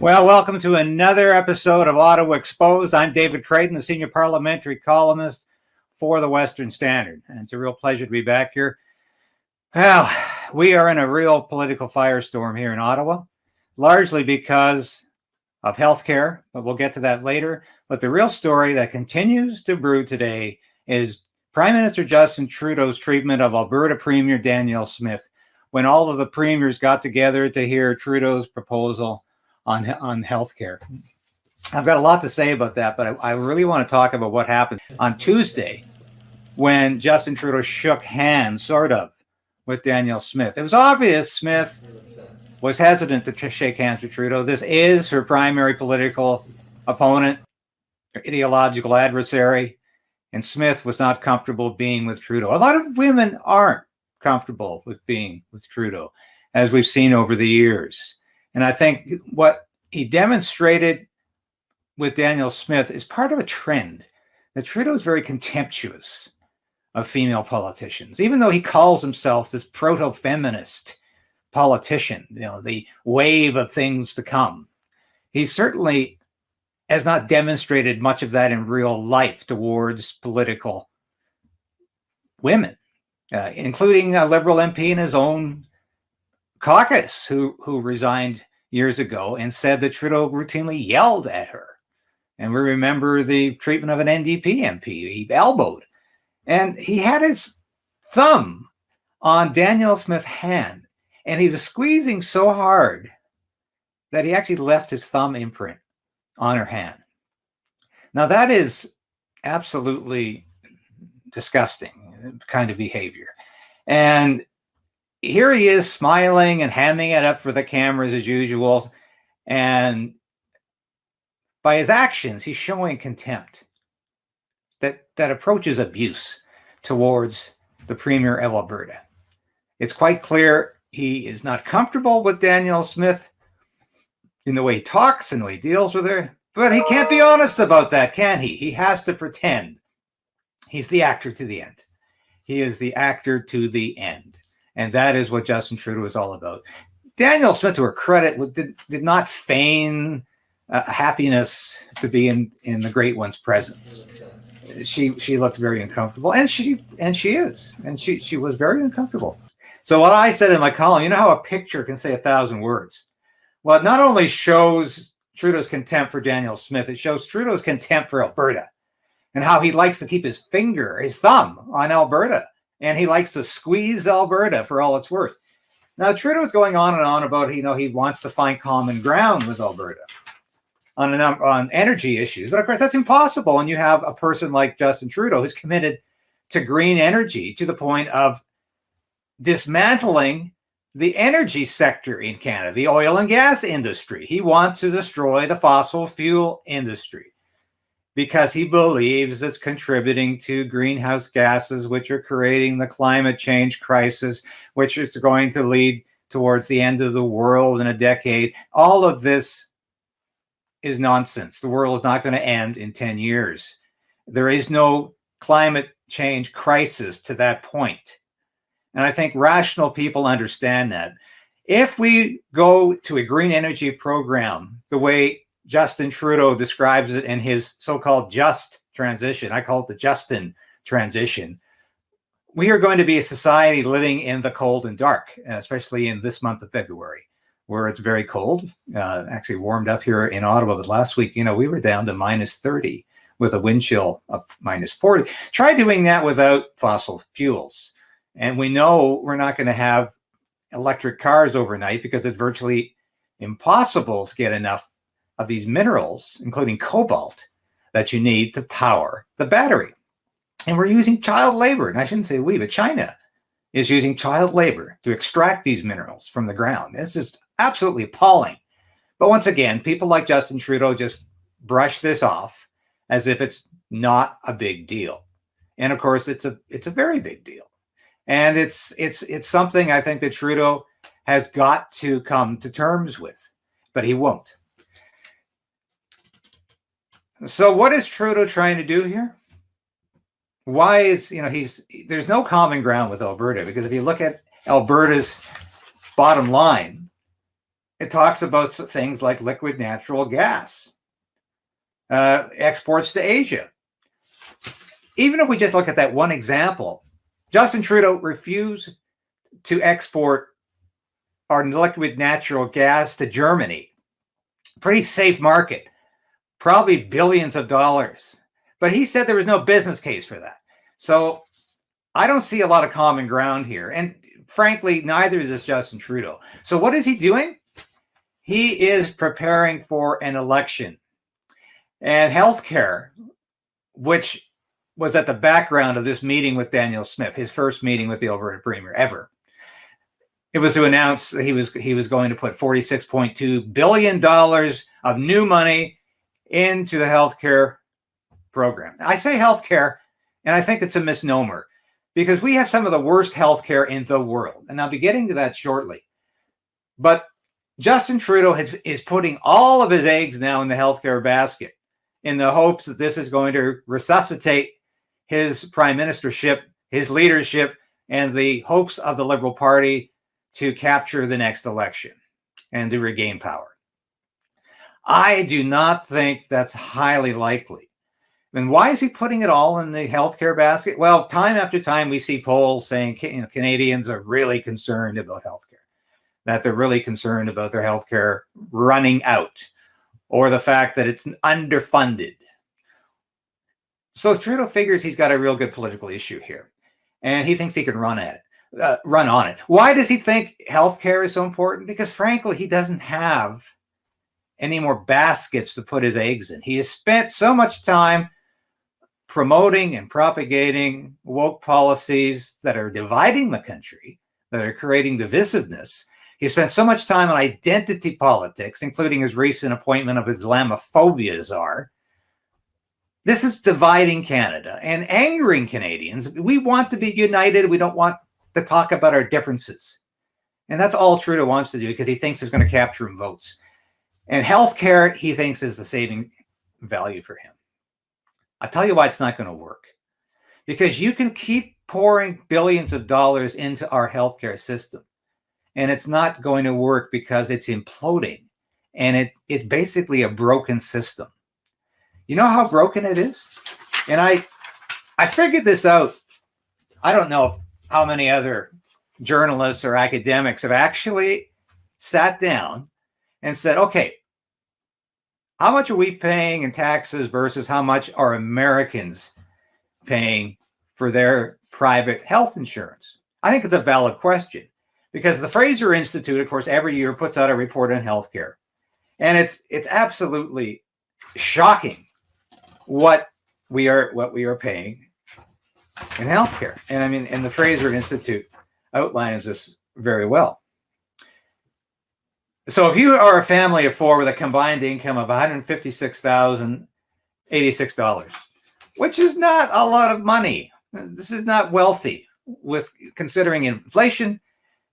Well, welcome to another episode of Ottawa Exposed. I'm David Krayden, the senior parliamentary columnist for the Western Standard. And it's a real pleasure to be back here. Well, we are in a real political firestorm here in Ottawa, largely because of healthcare, but we'll get to that later. But the real story that continues to brew today is Prime Minister Justin Trudeau's treatment of Alberta Premier Danielle Smith when all of the premiers got together to hear Trudeau's proposal on healthcare. I've got a lot to say about that, but I really want to talk about what happened on Tuesday when Justin Trudeau shook hands, sort of, with Danielle Smith. It was obvious Smith was hesitant to shake hands with Trudeau. This is her primary political opponent, her ideological adversary, and Smith was not comfortable being with Trudeau. A lot of women aren't comfortable with being with Trudeau, as we've seen over the years. And I think what he demonstrated with Danielle Smith is part of a trend that Trudeau is very contemptuous of female politicians, even though he calls himself this proto-feminist politician, the wave of things to come. He certainly has not demonstrated much of that in real life towards political women, including a Liberal MP in his own caucus who resigned years ago and said that Trudeau routinely yelled at her. And we remember the treatment of an NDP MP he elbowed. And he had his thumb on Danielle Smith's hand, and he was squeezing so hard that he actually left his thumb imprint on her hand. Now, that is absolutely disgusting kind of behavior. And here he is smiling and hamming it up for the cameras as usual. And by his actions, he's showing contempt that approaches abuse towards the Premier of Alberta. It's quite clear he is not comfortable with Danielle Smith in the way he talks and the way he deals with her. But he can't be honest about that, can he? He has to pretend. He's the actor to the end. He is the actor to the end. And that is what Justin Trudeau is all about. Danielle Smith, to her credit, did not feign happiness to be in the great one's presence. She looked very uncomfortable, and she was very uncomfortable. So what I said in my column, you know how a picture can say 1,000 words? Well, it not only shows Trudeau's contempt for Danielle Smith, it shows Trudeau's contempt for Alberta and how he likes to keep his thumb on Alberta. And he likes to squeeze Alberta for all it's worth. Now, Trudeau is going on and on about, he wants to find common ground with Alberta on energy issues. But of course, that's impossible when you have a person like Justin Trudeau who's committed to green energy to the point of dismantling the energy sector in Canada, the oil and gas industry. He wants to destroy the fossil fuel industry because he believes it's contributing to greenhouse gases, which are creating the climate change crisis, which is going to lead towards the end of the world in a decade. All of this is nonsense. The world is not going to end in 10 years. There is no climate change crisis to that point. And I think rational people understand that. If we go to a green energy program the way Justin Trudeau describes it in his so-called just transition, I call it the Justin transition, we are going to be a society living in the cold and dark, especially in this month of February, where it's very cold. Actually warmed up here in Ottawa, but last week, we were down to minus 30 with a wind chill of minus 40. Try doing that without fossil fuels. And we know we're not going to have electric cars overnight because it's virtually impossible to get enough of these minerals, including cobalt, that you need to power the battery. And we're using child labor. And I shouldn't say we, but China is using child labor to extract these minerals from the ground. This is absolutely appalling. But once again, people like Justin Trudeau just brush this off as if it's not a big deal. And of course, it's a very big deal. And it's something I think that Trudeau has got to come to terms with, but he won't. So what is Trudeau trying to do here? Why is, there's no common ground with Alberta, because if you look at Alberta's bottom line, it talks about things like liquid natural gas, exports to Asia. Even if we just look at that one example, Justin Trudeau refused to export our liquid natural gas to Germany. Pretty safe market, probably billions of dollars. But he said there was no business case for that. So I don't see a lot of common ground here. And frankly, neither does Justin Trudeau. So what is he doing? He is preparing for an election. And healthcare, which was at the background of this meeting with Danielle Smith, his first meeting with the Alberta Premier ever. It was to announce that he was going to put $46.2 billion of new money into the healthcare program. I say healthcare, and I think it's a misnomer because we have some of the worst healthcare in the world. And I'll be getting to that shortly. But Justin Trudeau is putting all of his eggs now in the healthcare basket in the hopes that this is going to resuscitate his prime ministership, his leadership, and the hopes of the Liberal Party to capture the next election and to regain power. I do not think that's highly likely. And why is he putting it all in the healthcare basket? Well, time after time, we see polls saying Canadians are really concerned about healthcare, that they're really concerned about their healthcare running out, or the fact that it's underfunded. So Trudeau figures he's got a real good political issue here, and he thinks he can run on it. Why does he think healthcare is so important? Because frankly, he doesn't have any more baskets to put his eggs in. He has spent so much time promoting and propagating woke policies that are dividing the country, that are creating divisiveness. He spent so much time on identity politics, including his recent appointment of Islamophobia czar. This is dividing Canada and angering Canadians. We want to be united. We don't want to talk about our differences. And that's all Trudeau wants to do because he thinks it's going to capture him votes. And healthcare, he thinks, is the saving value for him. I'll tell you why it's not going to work. Because you can keep pouring billions of dollars into our healthcare system, and it's not going to work because it's imploding. And it's basically a broken system. You know how broken it is? And I figured this out. I don't know how many other journalists or academics have actually sat down and said, okay, how much are we paying in taxes versus how much are Americans paying for their private health insurance? I think it's a valid question because the Fraser Institute, of course, every year puts out a report on healthcare. And it's absolutely shocking what we are paying in healthcare. And I mean, and the Fraser Institute outlines this very well. So if you are a family of four with a combined income of $156,086, which is not a lot of money, this is not wealthy with considering inflation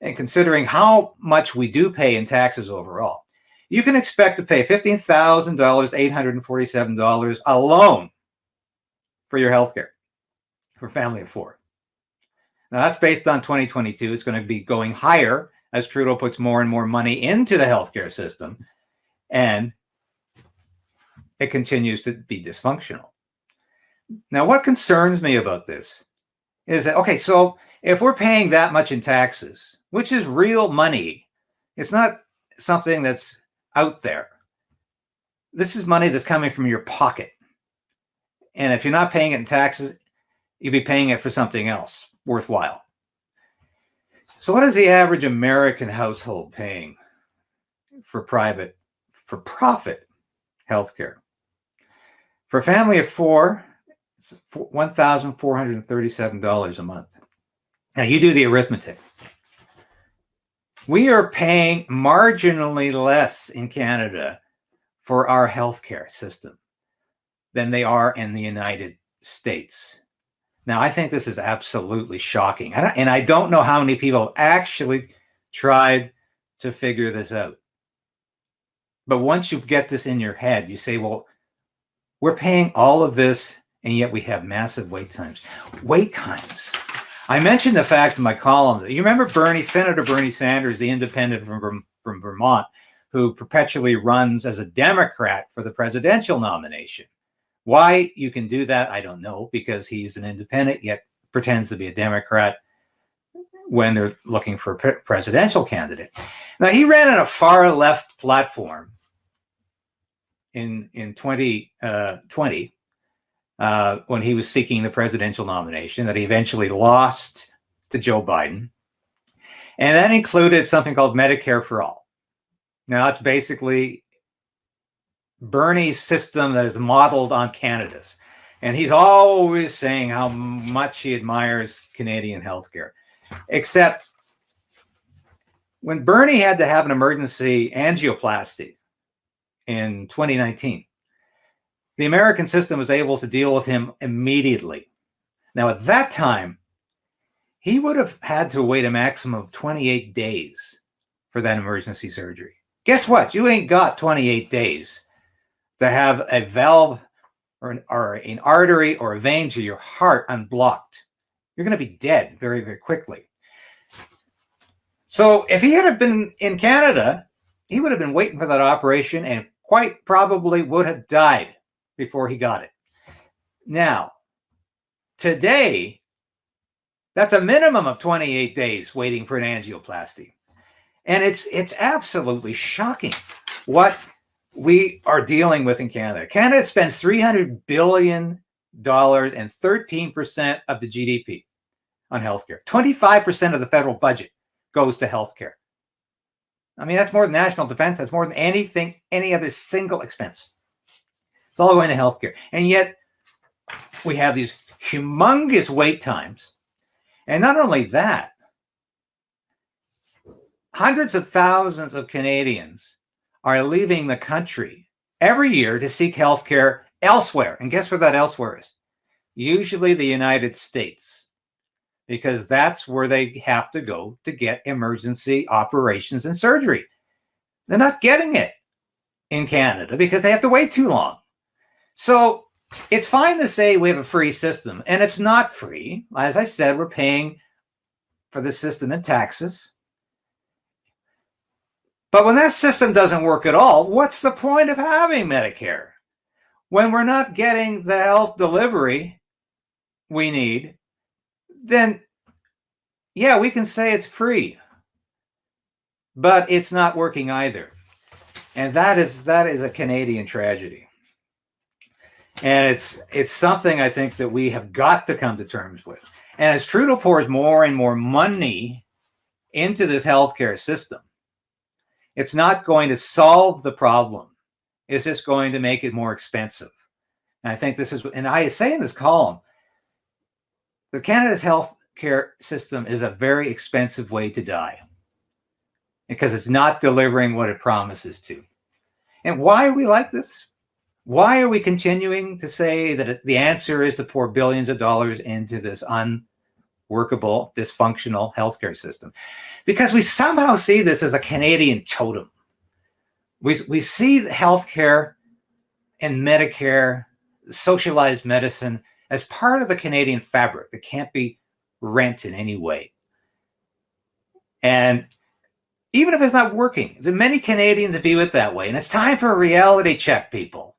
and considering how much we do pay in taxes overall. You can expect to pay $15,847 alone for your health care for a family of four. Now that's based on 2022. It's going to be going higher as Trudeau puts more and more money into the healthcare system, and it continues to be dysfunctional. Now, what concerns me about this is that, okay, so if we're paying that much in taxes, which is real money, it's not something that's out there. This is money that's coming from your pocket. And if you're not paying it in taxes, you'll be paying it for something else worthwhile. So what is the average American household paying for profit healthcare? For a family of four, it's $1,437 a month. Now you do the arithmetic. We are paying marginally less in Canada for our healthcare system than they are in the United States. Now, I think this is absolutely shocking. And I don't know how many people have actually tried to figure this out. But once you get this in your head, you say, well, we're paying all of this, and yet we have massive wait times. Wait times. I mentioned the fact in my column that you remember Senator Bernie Sanders, the independent from Vermont, who perpetually runs as a Democrat for the presidential nomination. Why you can do that, I don't know, because he's an independent, yet pretends to be a Democrat when they're looking for a presidential candidate. Now, he ran on a far left platform in 2020 when he was seeking the presidential nomination that he eventually lost to Joe Biden. And that included something called Medicare for All. Now, it's basically Bernie's system that is modeled on Canada's. And he's always saying how much he admires Canadian healthcare. Except when Bernie had to have an emergency angioplasty in 2019, the American system was able to deal with him immediately. Now, at that time, he would have had to wait a maximum of 28 days for that emergency surgery. Guess what? You ain't got 28 days to have a valve or an artery or a vein to your heart unblocked. You're going to be dead very, very quickly. So if he had been in Canada, he would have been waiting for that operation and quite probably would have died before he got it. Now, today, that's a minimum of 28 days waiting for an angioplasty. And it's absolutely shocking what we are dealing with in Canada. Canada spends $300 billion and 13% of the GDP on healthcare. 25% of the federal budget goes to healthcare. I mean, that's more than national defense. That's more than anything, any other single expense. It's all going to healthcare. And yet we have these humongous wait times. And not only that, hundreds of thousands of Canadians are leaving the country every year to seek healthcare elsewhere. And guess where that elsewhere is? Usually the United States, because that's where they have to go to get emergency operations and surgery. They're not getting it in Canada because they have to wait too long. So it's fine to say we have a free system, and it's not free. As I said, we're paying for the system in taxes. But when that system doesn't work at all, what's the point of having Medicare? When we're not getting the health delivery we need, then yeah, we can say it's free, but it's not working either. And that is a Canadian tragedy. And it's something I think that we have got to come to terms with. And as Trudeau pours more and more money into this healthcare system, it's not going to solve the problem. It's just going to make it more expensive. And I think this is, and I say in this column, that Canada's healthcare system is a very expensive way to die because it's not delivering what it promises to. And why are we like this? Why are we continuing to say that the answer is to pour billions of dollars into this unworkable, dysfunctional healthcare system? Because we somehow see this as a Canadian totem. We see healthcare and Medicare, socialized medicine, as part of the Canadian fabric that can't be rent in any way. And even if it's not working, many Canadians view it that way. And it's time for a reality check, people.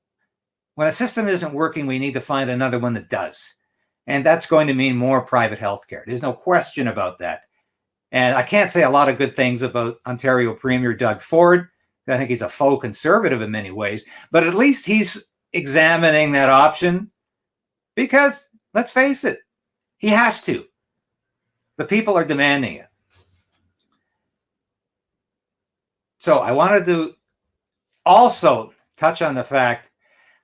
When a system isn't working, we need to find another one that does. And that's going to mean more private healthcare. There's no question about that. And I can't say a lot of good things about Ontario Premier Doug Ford. I think he's a faux conservative in many ways, but at least he's examining that option because, let's face it, he has to. The people are demanding it. So I wanted to also touch on the fact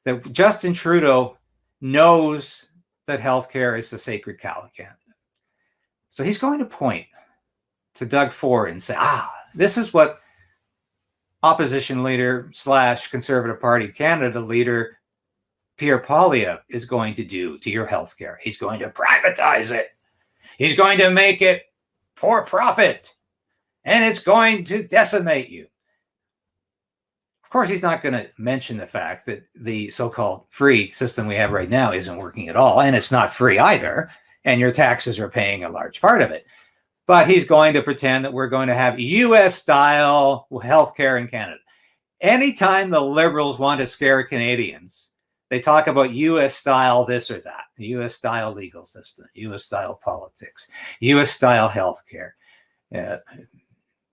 that Justin Trudeau knows that healthcare is the sacred cow in Canada. So he's going to point to Doug Ford and say, this is what opposition leader / Conservative Party Canada leader Pierre Poilievre is going to do to your healthcare. He's going to privatize it. He's going to make it for profit. And it's going to decimate you. Of course, he's not going to mention the fact that the so-called free system we have right now isn't working at all. And it's not free either. And your taxes are paying a large part of it. But he's going to pretend that we're going to have US-style healthcare in Canada. anytime the Liberals want to scare Canadians, they talk about U.S. style this or that, U.S. style legal system, U.S. style politics, U.S. style healthcare,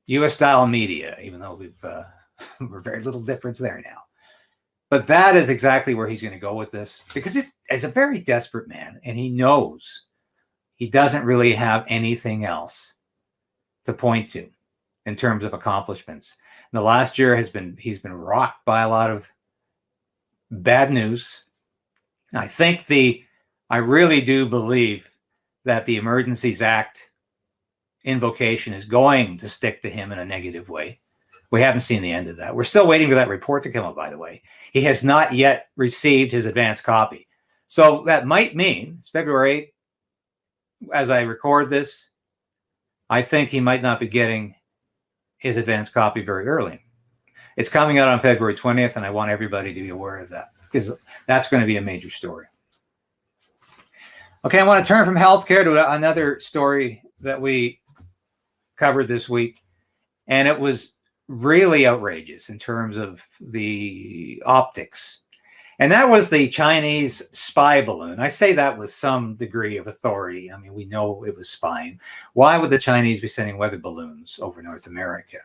U.S. style media, even though we're very little difference there now. But that is exactly where he's going to go with this, because he's a very desperate man, and he knows he doesn't really have anything else to point to in terms of accomplishments. And the last year he's been rocked by a lot of bad news. I really do believe that the Emergencies Act invocation is going to stick to him in a negative way. We haven't seen the end of that. We're still waiting for that report to come out, by the way. He has not yet received his advance copy. So that might mean it's February 8th, as I record this. I think he might not be getting his advance copy very early. It's coming out on February 20th, and I want everybody to be aware of that, because that's going to be a major story. Okay, I want to turn from healthcare to another story that we covered this week, and it was really outrageous in terms of the optics. And that was the Chinese spy balloon. I say that with some degree of authority. I mean, we know it was spying. Why would the Chinese be sending weather balloons over North America?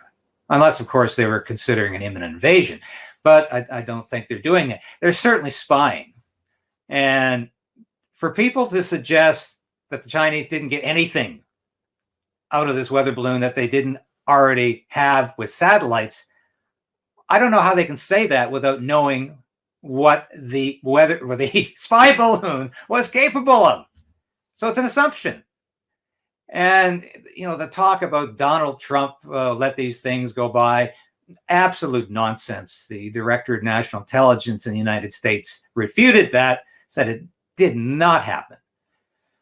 Unless, of course, they were considering an imminent invasion. But I don't think they're doing it. They're certainly spying. And for people to suggest that the Chinese didn't get anything out of this weather balloon that they didn't already have with satellites, I don't know how they can say that without knowing what the spy balloon was capable of. So it's an assumption. And, the talk about Donald Trump let these things go by, absolute nonsense. The Director of National Intelligence in the United States refuted that, said it did not happen.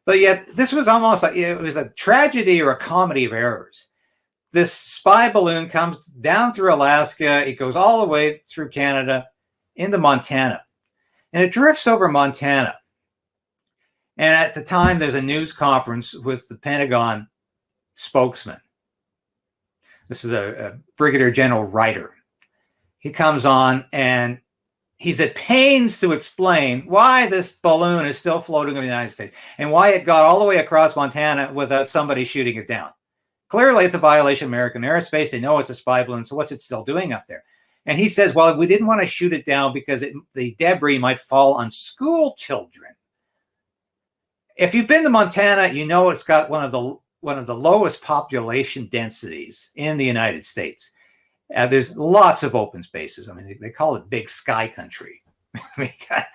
But yet this was almost like it was a tragedy or a comedy of errors. This spy balloon comes down through Alaska. It goes all the way through Canada into Montana. And it drifts over Montana. And at the time, there's a news conference with the Pentagon spokesman. This is a Brigadier General Ryder. He comes on and he's at pains to explain why this balloon is still floating over the United States and why it got all the way across Montana without somebody shooting it down. Clearly, it's a violation of American airspace. They know it's a spy balloon, so what's it still doing up there? And he says, well, we didn't want to shoot it down because the debris might fall on school children. If you've been to Montana, you know it's got one of the lowest population densities in the United States. There's lots of open spaces. I mean, they call it Big Sky Country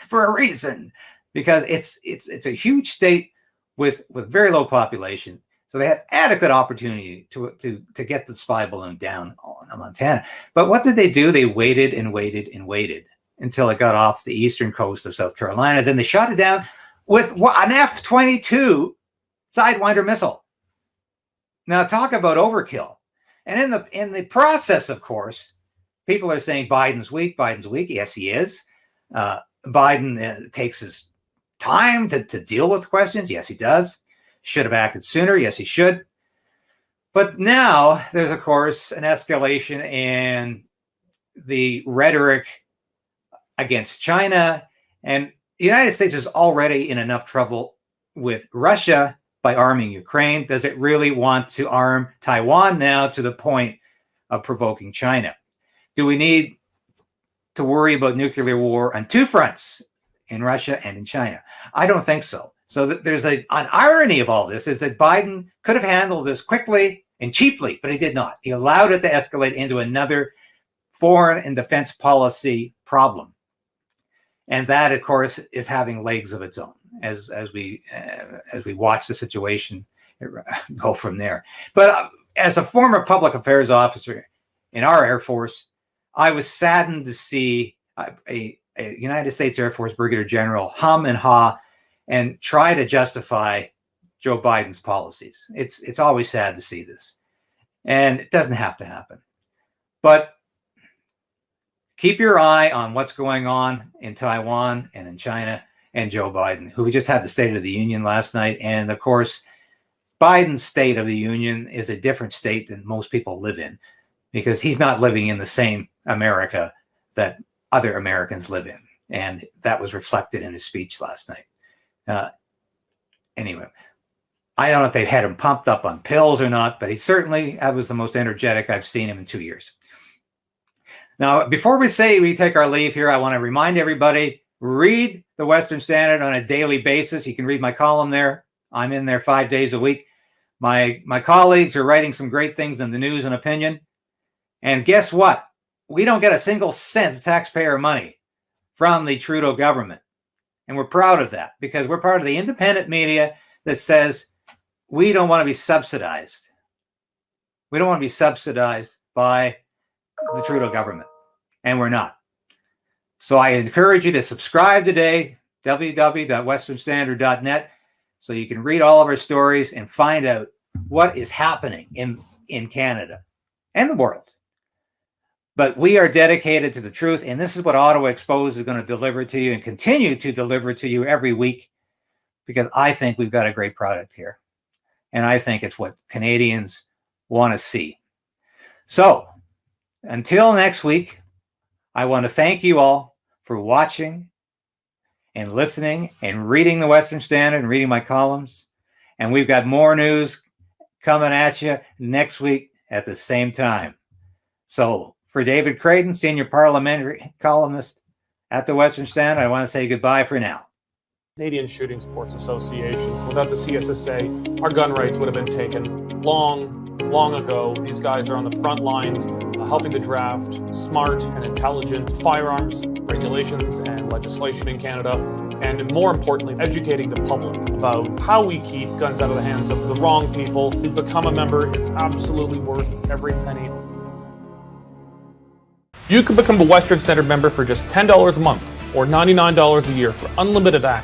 for a reason, because it's a huge state with very low population. So they had adequate opportunity to get the spy balloon down on Montana. But what did they do? They waited and waited and waited until it got off the eastern coast of South Carolina. Then they shot it down with an F-22 Sidewinder missile. Now talk about overkill. And in the process, of course, people are saying Biden's weak. Biden's weak. Yes, he is. Biden takes his time to deal with questions. Yes, he does. Should have acted sooner. Yes, he should. But now there's, of course, an escalation in the rhetoric against China. And the United States is already in enough trouble with Russia by arming Ukraine. Does it really want to arm Taiwan now to the point of provoking China? Do we need to worry about nuclear war on two fronts, in Russia and in China? I don't think so. So there's an irony of all this is that Biden could have handled this quickly and cheaply, but he did not. He allowed it to escalate into another foreign and defense policy problem. And that, of course, is having legs of its own as we watch the situation go from there. But as a former public affairs officer in our Air Force, I was saddened to see a United States Air Force Brigadier General hum and haw and try to justify Joe Biden's policies. It's always sad to see this. And it doesn't have to happen. But keep your eye on what's going on in Taiwan and in China and Joe Biden, who we just had the State of the Union last night. And of course, Biden's State of the Union is a different state than most people live in, because he's not living in the same America that other Americans live in. And that was reflected in his speech last night. Anyway, I don't know if they had him pumped up on pills or not, but he certainly was the most energetic I've seen him in 2 years. Now, before we take our leave here, I want to remind everybody, read the Western Standard on a daily basis. You can read my column there. I'm in there 5 days a week. My colleagues are writing some great things in the news and opinion. And guess what? We don't get a single cent of taxpayer money from the Trudeau government. And we're proud of that because we're part of the independent media that says we don't want to be subsidized. We don't want to be subsidized by the Trudeau government. And we're not. So I encourage you to subscribe today, www.westernstandard.net, so you can read all of our stories and find out what is happening in Canada and the world. But we are dedicated to the truth, and this is what Ottawa Exposed is going to deliver to you and continue to deliver to you every week, because I think we've got a great product here. And I think it's what Canadians want to see. So until next week, I want to thank you all for watching and listening and reading the Western Standard and reading my columns. And we've got more news coming at you next week at the same time. So for David Krayden, senior parliamentary columnist at the Western Standard, I want to say goodbye for now. Canadian Shooting Sports Association. Without the CSSA, our gun rights would have been taken long ago. These guys are on the front lines helping to draft smart and intelligent firearms regulations and legislation in Canada, and more importantly, educating the public about how we keep guns out of the hands of the wrong people. To become a member, it's absolutely worth every penny. You can become a Western Standard member for just $10 a month or $99 a year for unlimited access